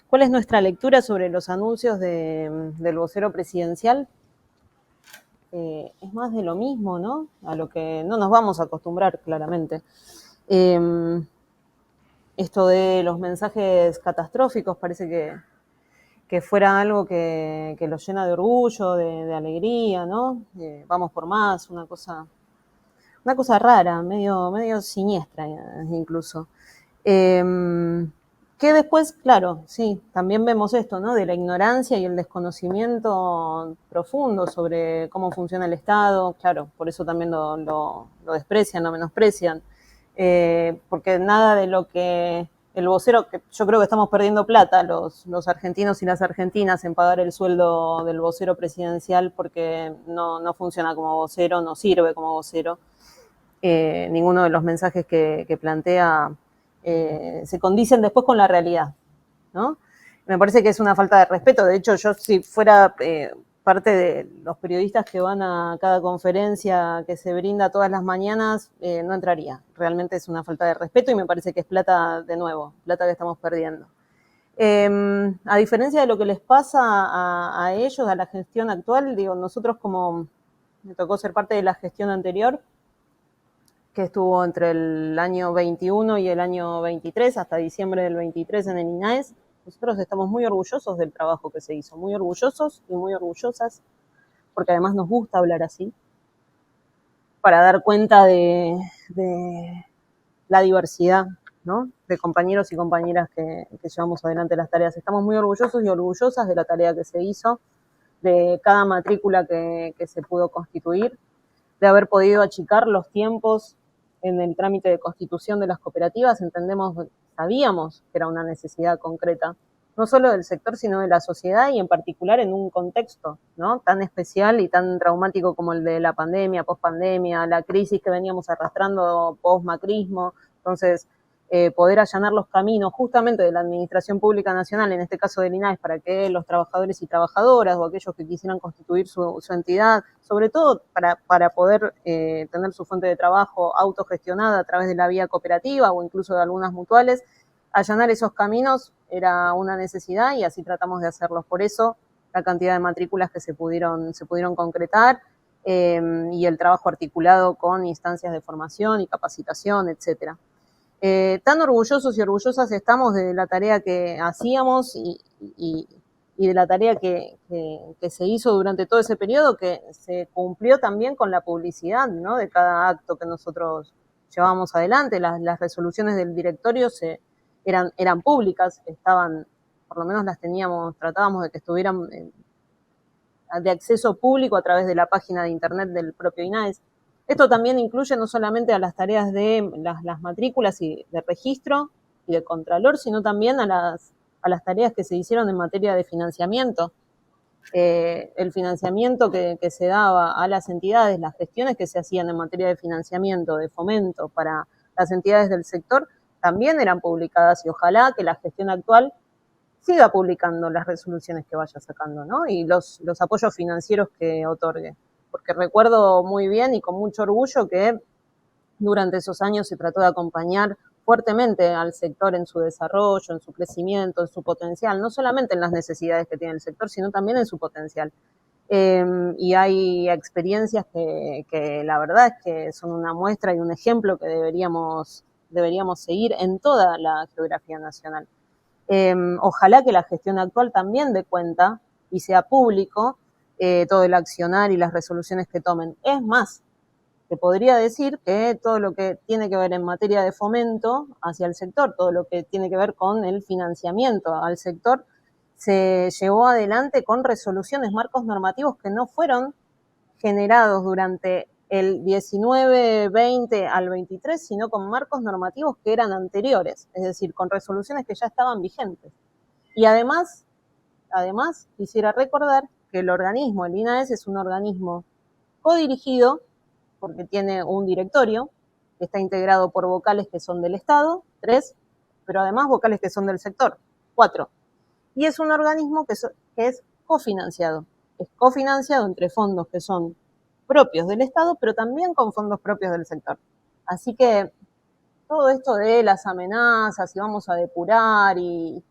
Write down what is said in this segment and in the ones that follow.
¿Cuál es nuestra lectura sobre los anuncios del vocero presidencial? Es más de lo mismo, ¿no? A lo que no nos vamos a acostumbrar, claramente. Esto de los mensajes catastróficos parece que fuera algo que los llena de orgullo, de alegría, ¿no? Vamos por más, una cosa rara, medio siniestra incluso. Que después, claro, sí, también vemos esto, ¿no? De la ignorancia y el desconocimiento profundo sobre cómo funciona el Estado, claro, por eso también lo desprecian, lo menosprecian, porque nada de lo que el vocero, que yo creo que estamos perdiendo plata los argentinos y las argentinas en pagar el sueldo del vocero presidencial porque no funciona como vocero, no sirve como vocero. Ninguno de los mensajes que plantea se condicen después con la realidad, ¿no? Me parece que es una falta de respeto. De hecho, yo si fuera parte de los periodistas que van a cada conferencia que se brinda todas las mañanas, no entraría. Realmente es una falta de respeto y me parece que es plata de nuevo, plata que estamos perdiendo. A diferencia de lo que les pasa a ellos, a la gestión actual, digo, nosotros como me tocó ser parte de la gestión anterior, que estuvo entre el año 21 y el año 23, hasta diciembre del 23 en el INAES. Nosotros estamos muy orgullosos del trabajo que se hizo, muy orgullosos y muy orgullosas, porque además nos gusta hablar así, para dar cuenta de la diversidad, ¿no? De compañeros y compañeras que llevamos adelante las tareas. Estamos muy orgullosos y orgullosas de la tarea que se hizo, de cada matrícula que se pudo constituir, de haber podido achicar los tiempos en el trámite de constitución de las cooperativas. Sabíamos que era una necesidad concreta, no solo del sector, sino de la sociedad y en particular en un contexto, ¿no? Tan especial y tan traumático como el de la pandemia, pospandemia, la crisis que veníamos arrastrando post-macrismo. Entonces, poder allanar los caminos justamente de la Administración Pública Nacional, en este caso del INAES, para que los trabajadores y trabajadoras o aquellos que quisieran constituir su entidad, sobre todo para poder tener su fuente de trabajo autogestionada a través de la vía cooperativa o incluso de algunas mutuales, allanar esos caminos era una necesidad y así tratamos de hacerlos. Por eso la cantidad de matrículas que se pudieron concretar y el trabajo articulado con instancias de formación y capacitación, etcétera. Tan orgullosos y orgullosas estamos de la tarea que hacíamos y de la tarea que se hizo durante todo ese periodo, que se cumplió también con la publicidad, ¿no? De cada acto que nosotros llevábamos adelante. Las resoluciones del directorio eran públicas, estaban, por lo menos las teníamos, tratábamos de que estuvieran de acceso público a través de la página de internet del propio INAES. Esto también incluye no solamente a las tareas de las matrículas y de registro y de contralor, sino también a las tareas que se hicieron en materia de financiamiento. El financiamiento que se daba a las entidades, las gestiones que se hacían en materia de financiamiento, de fomento para las entidades del sector, también eran publicadas y ojalá que la gestión actual siga publicando las resoluciones que vaya sacando, ¿no? Y los apoyos financieros que otorgue. Porque recuerdo muy bien y con mucho orgullo que durante esos años se trató de acompañar fuertemente al sector en su desarrollo, en su crecimiento, en su potencial, no solamente en las necesidades que tiene el sector, sino también en su potencial. Y hay experiencias que la verdad es que son una muestra y un ejemplo que deberíamos seguir en toda la geografía nacional. Ojalá que la gestión actual también dé cuenta y sea público todo el accionar y las resoluciones que tomen. Es más, te podría decir que todo lo que tiene que ver en materia de fomento hacia el sector, todo lo que tiene que ver con el financiamiento al sector, se llevó adelante con resoluciones, marcos normativos que no fueron generados durante el 19, 20 al 23, sino con marcos normativos que eran anteriores, es decir, con resoluciones que ya estaban vigentes. Y además quisiera recordar que el organismo, el INAES, es un organismo codirigido, porque tiene un directorio, que está integrado por vocales que son del Estado, 3, pero además vocales que son del sector, 4. Y es un organismo que es cofinanciado. Es cofinanciado entre fondos que son propios del Estado, pero también con fondos propios del sector. Así que todo esto de las amenazas y vamos a depurar y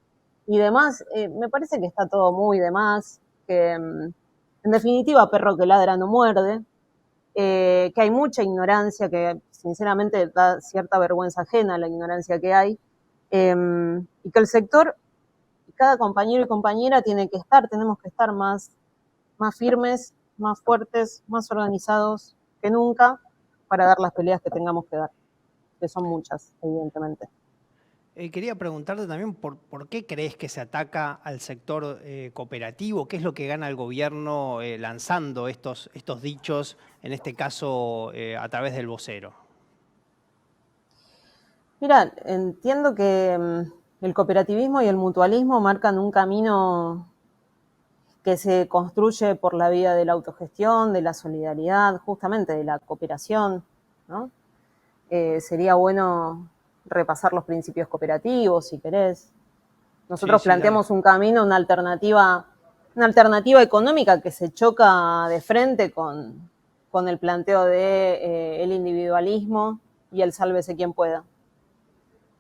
y demás, me parece que está todo muy de más, que en definitiva perro que ladra no muerde, que hay mucha ignorancia, que sinceramente da cierta vergüenza ajena la ignorancia que hay, y que el sector, cada compañero y compañera tenemos que estar más firmes, más fuertes, más organizados que nunca para dar las peleas que tengamos que dar, que son muchas, evidentemente. Quería preguntarte también por qué crees que se ataca al sector cooperativo, qué es lo que gana el gobierno lanzando estos dichos, en este caso a través del vocero. Mira, entiendo que el cooperativismo y el mutualismo marcan un camino que se construye por la vía de la autogestión, de la solidaridad, justamente de la cooperación, ¿no? Sería bueno repasar los principios cooperativos, si querés. Sí, Nosotros sí, dale. planteamos un camino, una alternativa económica que se choca de frente con el planteo de el individualismo y el sálvese quien pueda.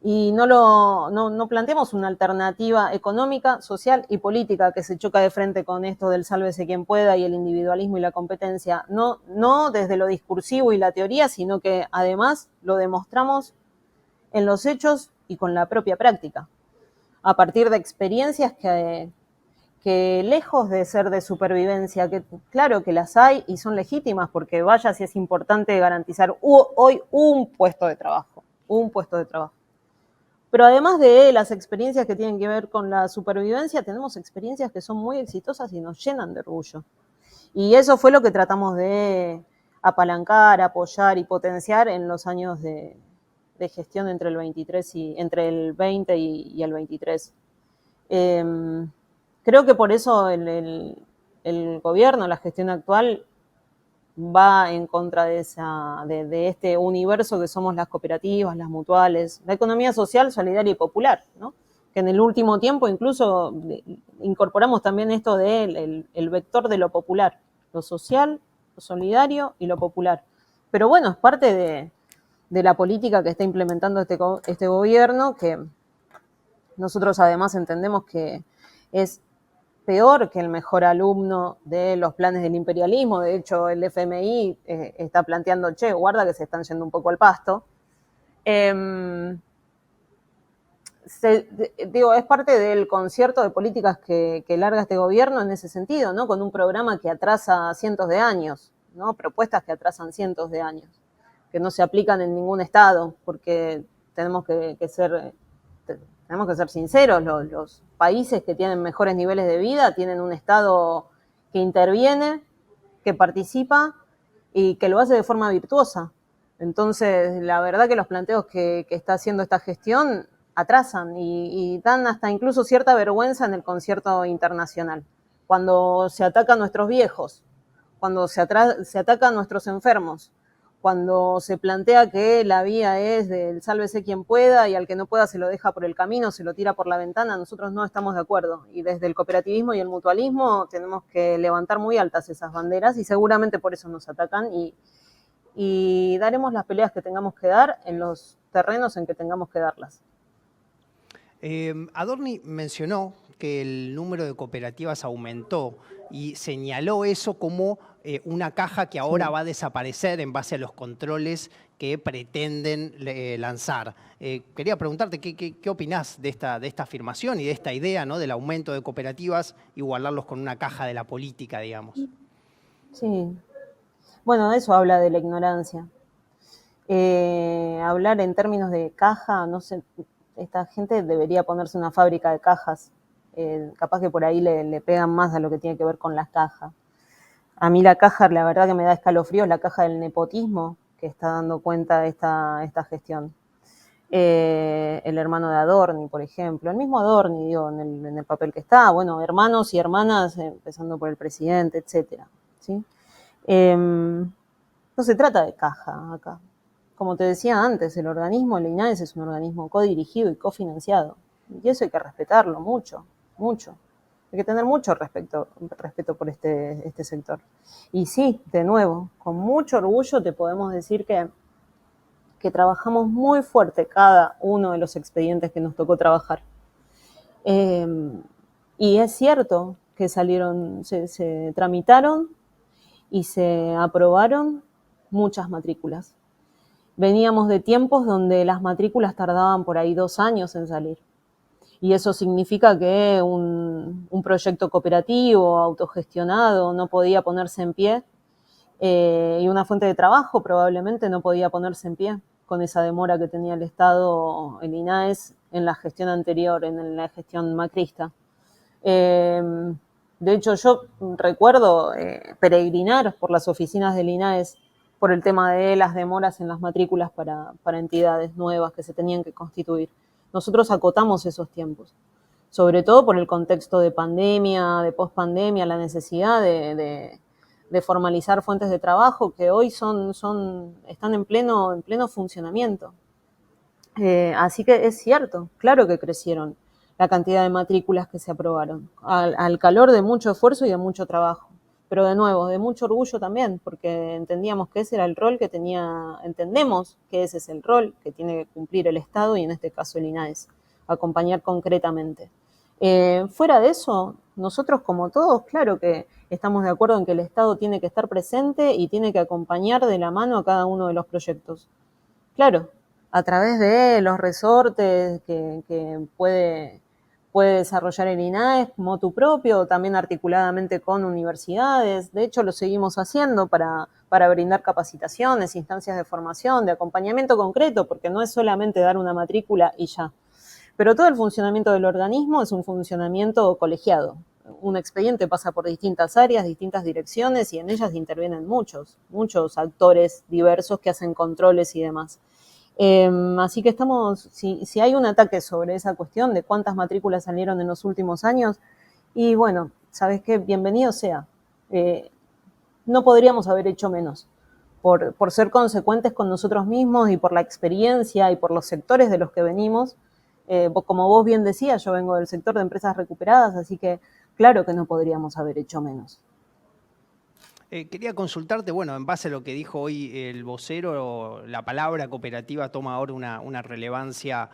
Y no planteamos una alternativa económica, social y política que se choca de frente con esto del sálvese quien pueda y el individualismo y la competencia, no desde lo discursivo y la teoría, sino que además lo demostramos en los hechos y con la propia práctica, a partir de experiencias que lejos de ser de supervivencia, que claro que las hay y son legítimas, porque vaya si es importante garantizar hoy un puesto de trabajo, pero además de las experiencias que tienen que ver con la supervivencia, tenemos experiencias que son muy exitosas y nos llenan de orgullo. Y eso fue lo que tratamos de apalancar, apoyar y potenciar en los años de gestión entre entre el 20 y el 23. Creo que por eso el gobierno, la gestión actual, va en contra de este universo que somos las cooperativas, las mutuales, la economía social, solidaria y popular, ¿no? Que en el último tiempo incluso incorporamos también esto del el vector de lo popular, lo social, lo solidario y lo popular. Pero bueno, es parte de la política que está implementando este gobierno, que nosotros además entendemos que es peor que el mejor alumno de los planes del imperialismo. De hecho, el FMI está planteando, che, guarda que se están yendo un poco al pasto. Es parte del concierto de políticas que larga este gobierno en ese sentido, ¿no? Con un programa que atrasa cientos de años, ¿no? Propuestas que atrasan cientos de años, que no se aplican en ningún estado, porque tenemos que ser sinceros, los países que tienen mejores niveles de vida tienen un Estado que interviene, que participa y que lo hace de forma virtuosa. Entonces, la verdad que los planteos que está haciendo esta gestión atrasan y dan hasta incluso cierta vergüenza en el concierto internacional. Cuando se ataca a nuestros viejos, cuando se ataca a nuestros enfermos, cuando se plantea que la vía es del sálvese quien pueda y al que no pueda se lo deja por el camino, se lo tira por la ventana, nosotros no estamos de acuerdo. Y desde el cooperativismo y el mutualismo tenemos que levantar muy altas esas banderas y seguramente por eso nos atacan y daremos las peleas que tengamos que dar en los terrenos en que tengamos que darlas. Adorni mencionó que el número de cooperativas aumentó y señaló eso como una caja que ahora va a desaparecer en base a los controles que pretenden lanzar. Quería preguntarte qué opinás de esta afirmación y de esta idea, ¿no?, del aumento de cooperativas, igualarlos con una caja de la política, digamos. Sí, bueno, eso habla de la ignorancia. Hablar en términos de caja, no sé, esta gente debería ponerse una fábrica de cajas. Capaz que por ahí le pegan más a lo que tiene que ver con las cajas. A mí la caja, la verdad que me da escalofríos, la caja del nepotismo que está dando cuenta esta gestión. El hermano de Adorni, por ejemplo, el mismo Adorni, digo, en el papel que está, bueno, hermanos y hermanas, empezando por el presidente, etcétera, ¿sí? No se trata de caja acá. Como te decía antes, el organismo, el INAES, es un organismo codirigido y cofinanciado. Y eso hay que respetarlo mucho, mucho. Hay que tener mucho respeto por este sector. Y sí, de nuevo, con mucho orgullo te podemos decir que trabajamos muy fuerte cada uno de los expedientes que nos tocó trabajar. Eh, y es cierto que se tramitaron y se aprobaron muchas matrículas. Veníamos de tiempos donde las matrículas tardaban por ahí 2 años en salir. Y eso significa que un proyecto cooperativo, autogestionado, no podía ponerse en pie, y una fuente de trabajo probablemente no podía ponerse en pie con esa demora que tenía el Estado, el INAES, en la gestión anterior, en la gestión macrista. Eh, de hecho, yo recuerdo peregrinar por las oficinas del INAES por el tema de las demoras en las matrículas para entidades nuevas que se tenían que constituir. Nosotros acotamos esos tiempos, sobre todo por el contexto de pandemia, de pospandemia, la necesidad de formalizar fuentes de trabajo que hoy están en pleno funcionamiento. Así que es cierto, claro que crecieron la cantidad de matrículas que se aprobaron, al calor de mucho esfuerzo y de mucho trabajo. Pero de nuevo, de mucho orgullo también, porque entendíamos que ese era el rol que entendemos que ese es el rol que tiene que cumplir el Estado y en este caso el INAES, acompañar concretamente. Fuera de eso, nosotros como todos, claro que estamos de acuerdo en que el Estado tiene que estar presente y tiene que acompañar de la mano a cada uno de los proyectos. Claro, a través de los resortes que puede desarrollar el INAES, motu propio, también articuladamente con universidades. De hecho, lo seguimos haciendo para brindar capacitaciones, instancias de formación, de acompañamiento concreto, porque no es solamente dar una matrícula y ya. Pero todo el funcionamiento del organismo es un funcionamiento colegiado. Un expediente pasa por distintas áreas, distintas direcciones y en ellas intervienen muchos actores diversos que hacen controles y demás. Así que si hay un ataque sobre esa cuestión de cuántas matrículas salieron en los últimos años, y bueno, ¿sabes qué? Bienvenido sea. No podríamos haber hecho menos por ser consecuentes con nosotros mismos y por la experiencia y por los sectores de los que venimos. Como vos bien decías, yo vengo del sector de empresas recuperadas, así que claro que no podríamos haber hecho menos. Quería consultarte, bueno, en base a lo que dijo hoy el vocero, la palabra cooperativa toma ahora una relevancia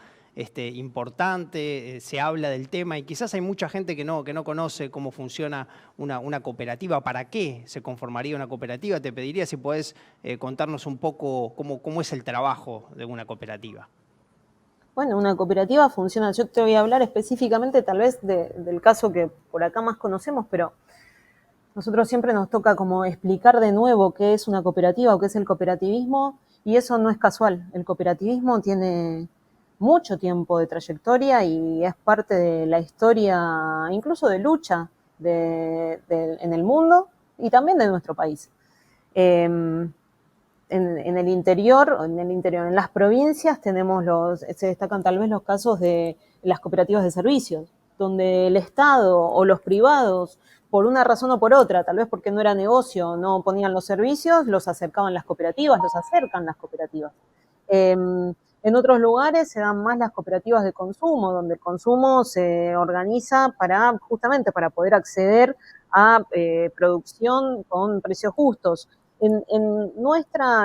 importante, se habla del tema y quizás hay mucha gente que no conoce cómo funciona una cooperativa, para qué se conformaría una cooperativa. Te pediría si podés contarnos un poco cómo es el trabajo de una cooperativa. Bueno, una cooperativa funciona, yo te voy a hablar específicamente tal vez del caso que por acá más conocemos, pero nosotros siempre nos toca como explicar de nuevo qué es una cooperativa o qué es el cooperativismo, y eso no es casual. El cooperativismo tiene mucho tiempo de trayectoria y es parte de la historia, incluso de lucha en el mundo y también de nuestro país. En las provincias se destacan tal vez los casos de las cooperativas de servicios, donde el Estado o los privados, por una razón o por otra, tal vez porque no era negocio, no ponían los servicios, los acercaban las cooperativas, los acercan las cooperativas. En otros lugares se dan más las cooperativas de consumo, donde el consumo se organiza justamente para poder acceder a producción con precios justos. En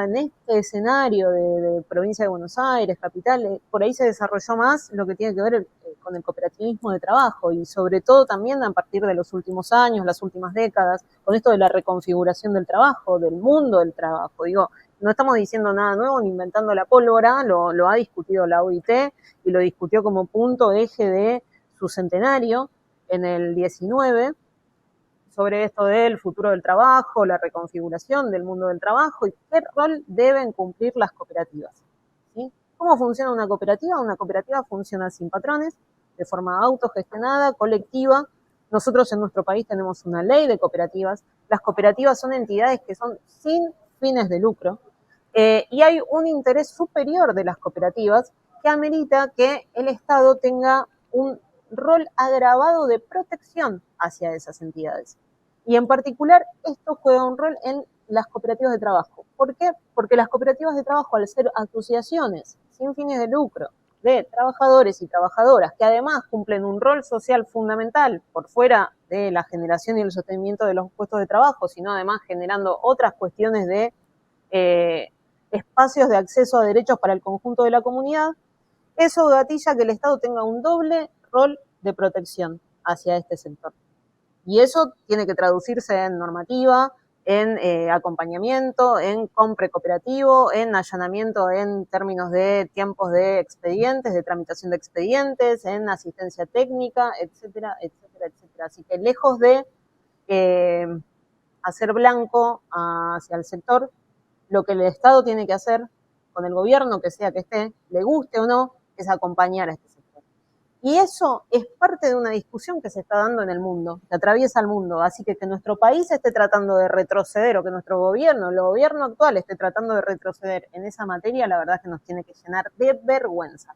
este escenario de provincia de Buenos Aires, capital, por ahí se desarrolló más lo que tiene que ver con el cooperativismo de trabajo y sobre todo también a partir de los últimos años, las últimas décadas, con esto de la reconfiguración del trabajo, del mundo del trabajo. Digo, no estamos diciendo nada nuevo ni inventando la pólvora, lo ha discutido la OIT y lo discutió como punto eje de su centenario en el 19, sobre esto del futuro del trabajo, la reconfiguración del mundo del trabajo y qué rol deben cumplir las cooperativas. ¿Sí? ¿Cómo funciona una cooperativa? Una cooperativa funciona sin patrones, de forma autogestionada, colectiva. Nosotros en nuestro país tenemos una ley de cooperativas. Las cooperativas son entidades que son sin fines de lucro, y hay un interés superior de las cooperativas que amerita que el Estado tenga un rol agravado de protección hacia esas entidades. Y en particular, esto juega un rol en las cooperativas de trabajo. ¿Por qué? Porque las cooperativas de trabajo, al ser asociaciones sin fines de lucro de trabajadores y trabajadoras, que además cumplen un rol social fundamental por fuera de la generación y el sostenimiento de los puestos de trabajo, sino además generando otras cuestiones de espacios de acceso a derechos para el conjunto de la comunidad, eso gatilla que el Estado tenga un doble rol de protección hacia este sector. Y eso tiene que traducirse en normativa, en acompañamiento, en compra cooperativo, en allanamiento en términos de tiempos de expedientes, de tramitación de expedientes, en asistencia técnica, etcétera, etcétera, etcétera. Así que lejos de hacer blanco hacia el sector, lo que el Estado tiene que hacer con el gobierno, que sea que esté, le guste o no, es acompañar a este sector. Y eso es parte de una discusión que se está dando en el mundo, que atraviesa el mundo. Así que nuestro país esté tratando de retroceder o que nuestro gobierno, el gobierno actual esté tratando de retroceder en esa materia, la verdad es que nos tiene que llenar de vergüenza.